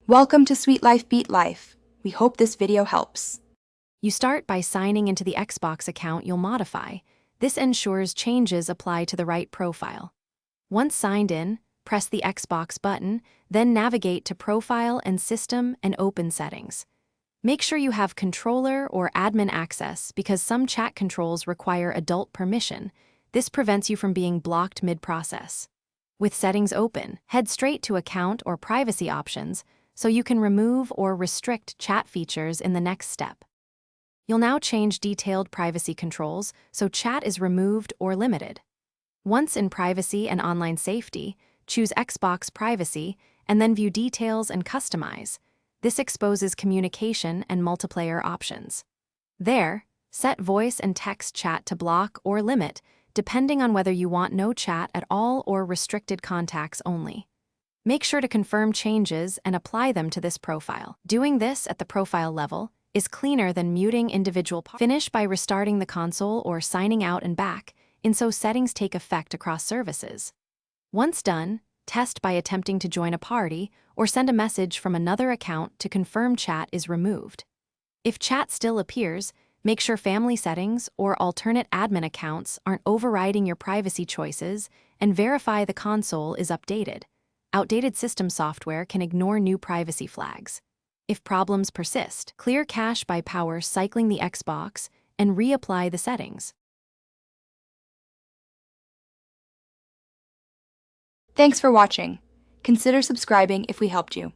Welcome to Sweet Life Beat Life. We hope this video helps. You start by signing into the Xbox account you'll modify. This ensures changes apply to the right profile. Once signed in, press the Xbox button, then navigate to Profile and System and open Settings. Make sure you have controller or admin access because some chat controls require adult permission. This prevents you from being blocked mid-process. With settings open, head straight to Account or Privacy options so you can remove or restrict chat features in the next step. You'll now change detailed privacy controls so chat is removed or limited. Once in Privacy and Online Safety, choose Xbox Privacy and then view Details and Customize. This exposes communication and multiplayer options. There, set voice and text chat to block or limit, depending on whether you want no chat at all or restricted contacts only. Make sure to confirm changes and apply them to this profile. Doing this at the profile level is cleaner than muting individual parts. Finish by restarting the console or signing out and back, so settings take effect across services. Once done, test by attempting to join a party or send a message from another account to confirm chat is removed. If chat still appears, make sure family settings or alternate admin accounts aren't overriding your privacy choices and verify the console is updated. Outdated system software can ignore new privacy flags. If problems persist, clear cache by power cycling the Xbox and reapply the settings. Thanks for watching. Consider subscribing if we helped you.